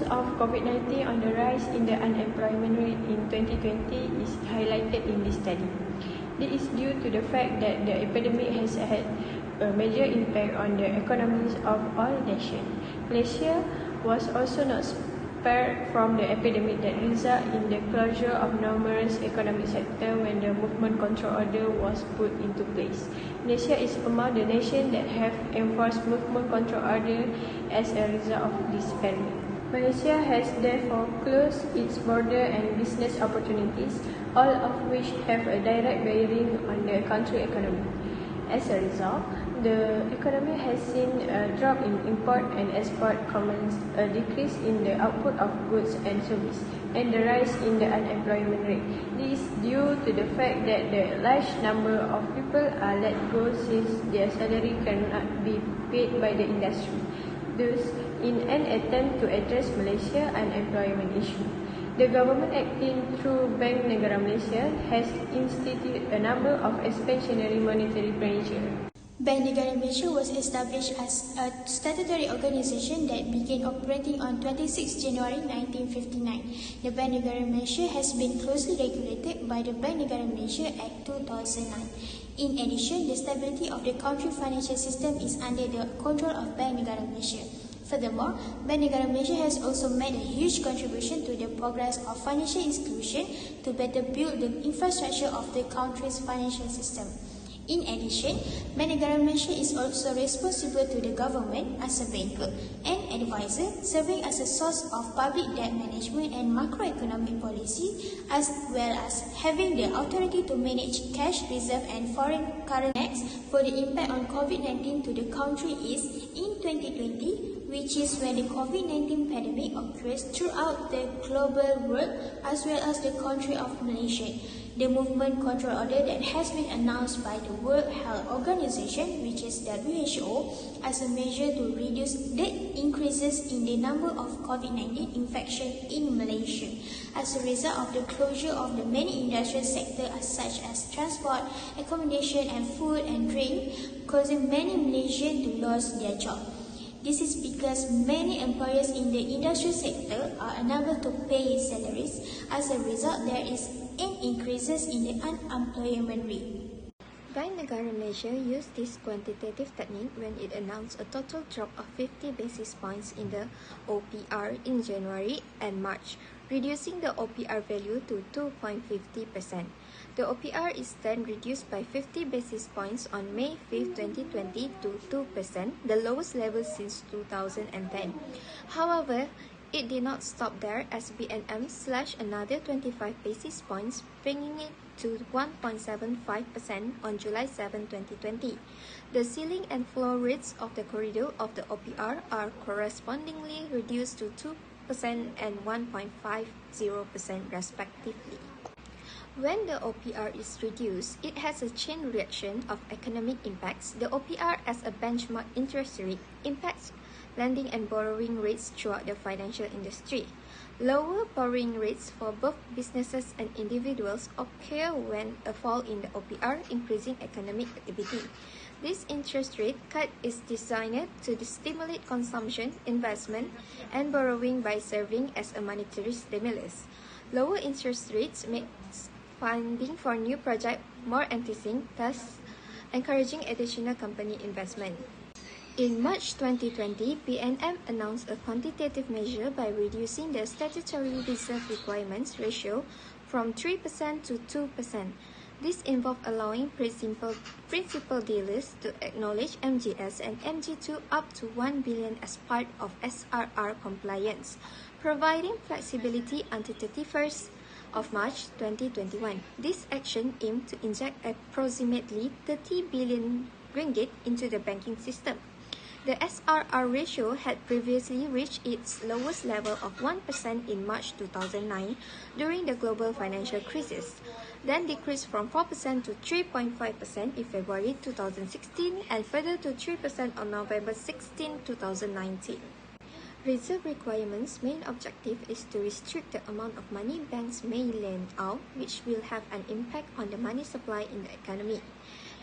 of COVID-19 on the rise in the unemployment rate in 2020 is highlighted in this study. This is due to the fact that the epidemic has had a major impact on the economies of all nations. Malaysia was also not spared from the epidemic that resulted in the closure of numerous economic sectors when the movement control order was put into place. Malaysia is among the nations that have enforced movement control order as a result of this pandemic. Malaysia has therefore closed its border and business opportunities, all of which have a direct bearing on the country's economy. As a result, the economy has seen a drop in import and export commerce, a decrease in the output of goods and services, and the rise in the unemployment rate. This is due to the fact that the large number of people are let go since their salary cannot be paid by the industry. Thus, in an attempt to address Malaysia's unemployment issue, the government acting through Bank Negara Malaysia has instituted a number of expansionary monetary measures. Bank Negara Malaysia was established as a statutory organisation that began operating on 26 January 1959. The Bank Negara Malaysia has been closely regulated by the Bank Negara Malaysia Act 2009. In addition, the stability of the country financial system is under the control of Bank Negara Malaysia. Furthermore, Bank Negara Malaysia has also made a huge contribution to the progress of financial inclusion to better build the infrastructure of the country's financial system. In addition, Bank Negara Malaysia is also responsible to the government as a banker and advisor, serving as a source of public debt management and macroeconomic policy, as well as having the authority to manage cash reserve and foreign currency. Next, for the impact on COVID-19 to the country is in 2020, which is when the COVID-19 pandemic occurs throughout the global world as well as the country of Malaysia. The movement control order that has been announced by the World Health Organization, which is WHO, as a measure to reduce the increases in the number of COVID-19 infections in Malaysia as a result of the closure of the many industrial sectors such as transport, accommodation and food and drink, causing many Malaysians to lose their job. This is because many employers in the industrial sector are unable to pay salaries. As a result, there is an increases in the unemployment rate. Bank Negara Malaysia used this quantitative technique when it announced a total drop of 50 basis points in the OPR in January and March, reducing the OPR value to 2.50%. The OPR is then reduced by 50 basis points on May 5, 2020 to 2%, the lowest level since 2010. However, it did not stop there as BNM slashed another 25 basis points, bringing it to 1.75% on July 7, 2020. The ceiling and floor rates of the corridor of the OPR are correspondingly reduced to 2% and 1.50% respectively. When the OPR is reduced, it has a chain reaction of economic impacts. The OPR as a benchmark interest rate impacts lending and borrowing rates throughout the financial industry. Lower borrowing rates for both businesses and individuals occur when a fall in the OPR, increasing economic activity. This interest rate cut is designed to stimulate consumption, investment, and borrowing by serving as a monetary stimulus. Lower interest rates make funding for new projects more enticing, thus encouraging additional company investment. In March 2020, BNM announced a quantitative measure by reducing the statutory reserve requirements ratio from 3% to 2%. This involved allowing principal dealers to acknowledge MGS and MG2 up to 1 billion as part of SRR compliance, providing flexibility until 31st of March 2021. This action aimed to inject approximately 30 billion ringgit into the banking system. The SRR ratio had previously reached its lowest level of 1% in March 2009 during the global financial crisis, then decreased from 4% to 3.5% in February 2016 and further to 3% on November 16, 2019. Reserve requirements' main objective is to restrict the amount of money banks may lend out, which will have an impact on the money supply in the economy.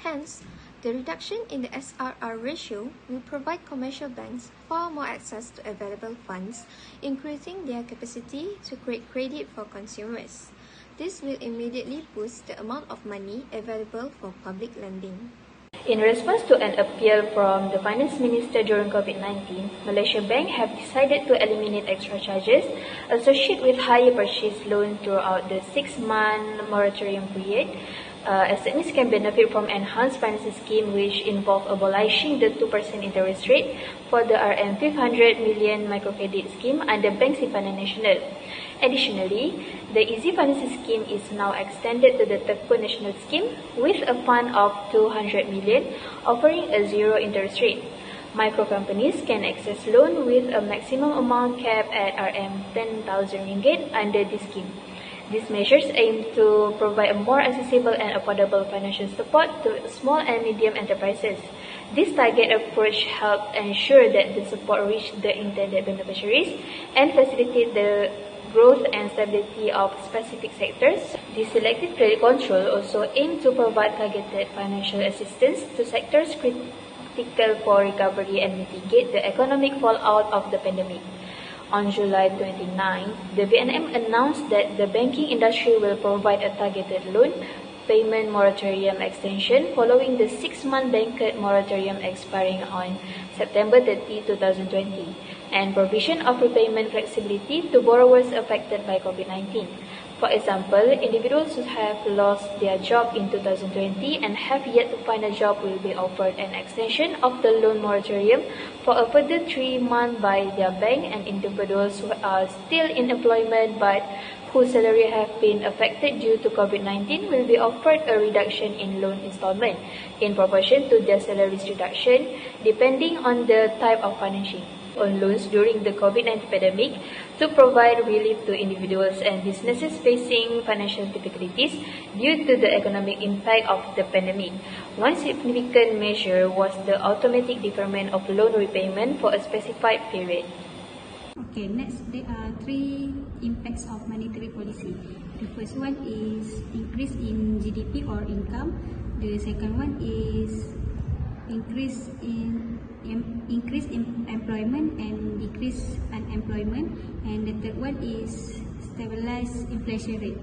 Hence, The reduction in the SRR ratio will provide commercial banks far more access to available funds, increasing their capacity to create credit for consumers. This will immediately boost the amount of money available for public lending. In response to an appeal from the Finance Minister during COVID-19, Malaysia Bank have decided to eliminate extra charges associated with higher purchase loan throughout the 6-month moratorium period. SMEs can benefit from enhanced financing scheme which involve abolishing the 2% interest rate for the RM500 million microcredit scheme under Bank Simpanan Nasional. Additionally, the Easy Financing Scheme is now extended to the Tekun National Scheme with a fund of 200 million, offering a zero interest rate. Micro companies can access loan with a maximum amount capped at RM10,000 under this scheme. These measures aim to provide a more accessible and affordable financial support to small and medium enterprises. This target approach helps ensure that the support reaches the intended beneficiaries and facilitate the growth and stability of specific sectors. The selective credit control also aims to provide targeted financial assistance to sectors critical for recovery and mitigate the economic fallout of the pandemic. On July 29, the BNM announced that the banking industry will provide a targeted loan payment moratorium extension following the 6-month blanket moratorium expiring on September 30, 2020, and provision of repayment flexibility to borrowers affected by COVID-19. For example, individuals who have lost their job in 2020 and have yet to find a job will be offered an extension of the loan moratorium for a further 3 months by their bank, and individuals who are still in employment but whose salary have been affected due to COVID-19 will be offered a reduction in loan installment in proportion to their salaries reduction depending on the type of financing on loans during the COVID-19 pandemic to provide relief to individuals and businesses facing financial difficulties due to the economic impact of the pandemic. One significant measure was the automatic deferment of loan repayment for a specified period. Okay, next there are 3 impacts of monetary policy. The first one is increase in GDP or income. The second one is increase in employment and decrease unemployment, and the third one is stabilize inflation rate.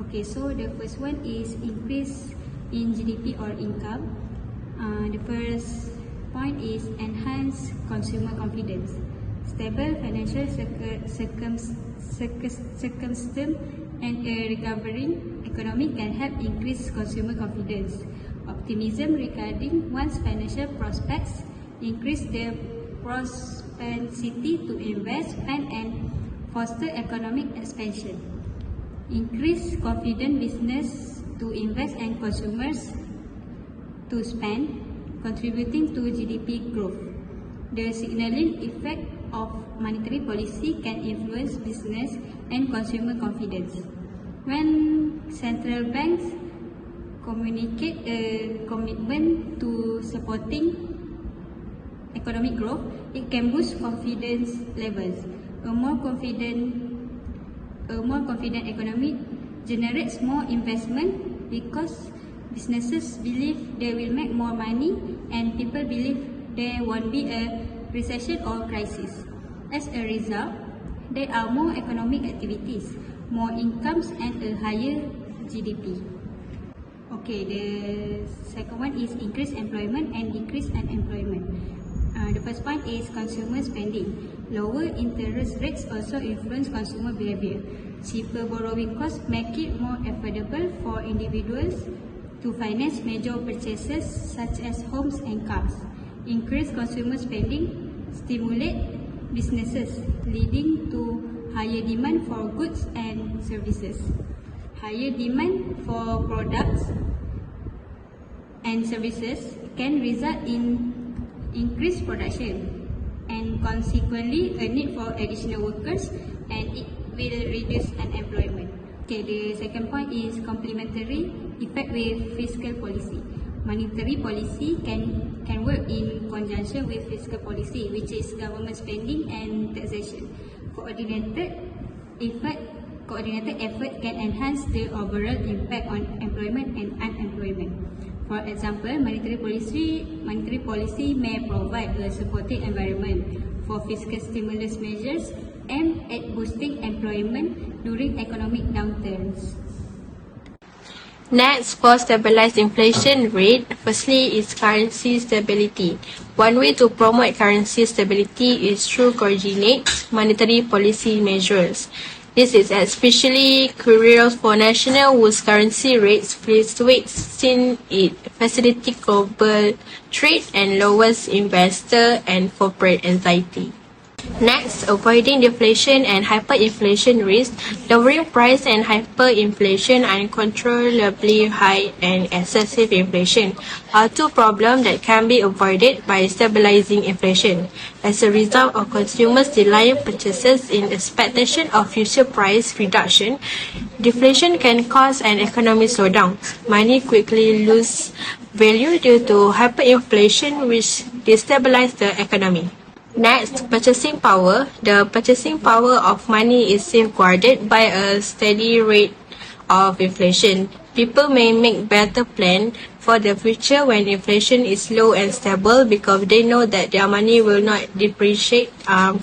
Okay, so the first one is increase in GDP or income. The first point is enhance consumer confidence. Stable financial circumstance and a recovering economy can help increase consumer confidence. Optimism regarding one's financial prospects increase their propensity to invest, spend, and foster economic expansion. Increase confident business to invest and consumers to spend, contributing to GDP growth. The signaling effect of monetary policy can influence business and consumer confidence. When central banks communicate a commitment to supporting economic growth, it can boost confidence levels. A more confident economy generates more investment because businesses believe they will make more money and people believe there won't be a recession or crisis. As a result, there are more economic activities, more incomes, and a higher GDP. Okay, the second one is increase employment and decrease unemployment. The first point is consumer spending. Lower interest rates also influence consumer behavior. Cheaper borrowing costs make it more affordable for individuals to finance major purchases such as homes and cars. Increased consumer spending stimulate businesses, leading to higher demand for goods and services. Higher demand for products and services can result in increased production and consequently a need for additional workers, and it will reduce unemployment. Okay, the second point is complementary effect with fiscal policy. Monetary policy can work in conjunction with fiscal policy, which is government spending and taxation. Coordinated effort can enhance the overall impact on employment and unemployment. For example, monetary policy may provide a supportive environment for fiscal stimulus measures aimed at boosting employment during economic downturns. Next, for stabilized inflation rate, firstly is currency stability. One way to promote currency stability is through coordinate monetary policy measures. This is especially crucial for nations whose currency rates fluctuate since it facilitates global trade and lowers investor and corporate anxiety. Next, avoiding deflation and hyperinflation risk. Lowering price and hyperinflation, uncontrollably high and excessive inflation are two problems that can be avoided by stabilizing inflation. As a result of consumers delaying purchases in expectation of future price reduction, deflation can cause an economic slowdown. Money quickly loses value due to hyperinflation, which destabilizes the economy. Next, purchasing power. The purchasing power of money is safeguarded by a steady rate of inflation. People may make better plans for the future when inflation is low and stable because they know that their money will not depreciate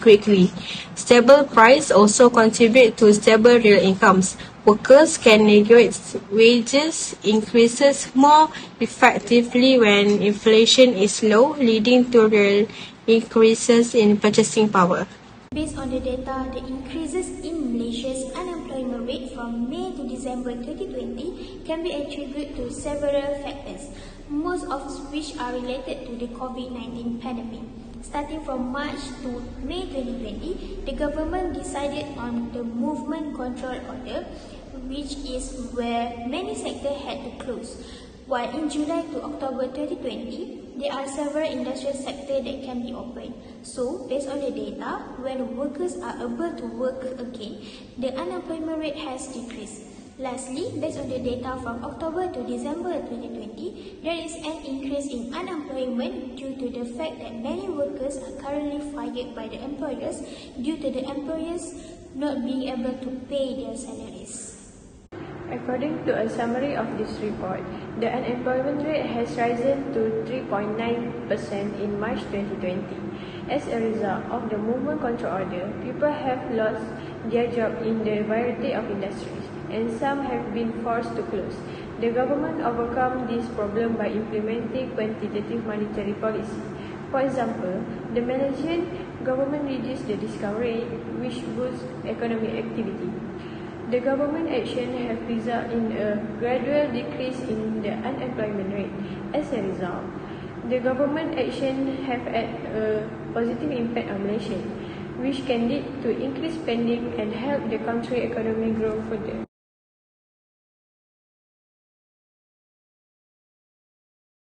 quickly. Stable price also contribute to stable real incomes. Workers can negotiate wages increases more effectively when inflation is low, leading to real increases in purchasing power. Based on the data, the increases in Malaysia's unemployment rate from May to December 2020 can be attributed to several factors, most of which are related to the COVID-19 pandemic. Starting from March to May 2020, the government decided on the movement control order, which is where many sectors had to close. While in July to October 2020, there are several industrial sectors that can be opened. So, based on the data, when workers are able to work again, the unemployment rate has decreased. Lastly, based on the data from October to December 2020, there is an increase in unemployment due to the fact that many workers are currently fired by the employers due to the employers not being able to pay their salaries. According to a summary of this report, the unemployment rate has risen to 3.9% in March 2020. As a result of the movement control order, people have lost their job in the variety of industries, and some have been forced to close. The government overcome this problem by implementing quantitative monetary policy. For example, the Malaysian government reduced the discount rate, which boosts economic activity. The government action have resulted in a gradual decrease in the unemployment rate. As a result, the government action have had a positive impact on Malaysia, which can lead to increased spending and help the country economy grow further.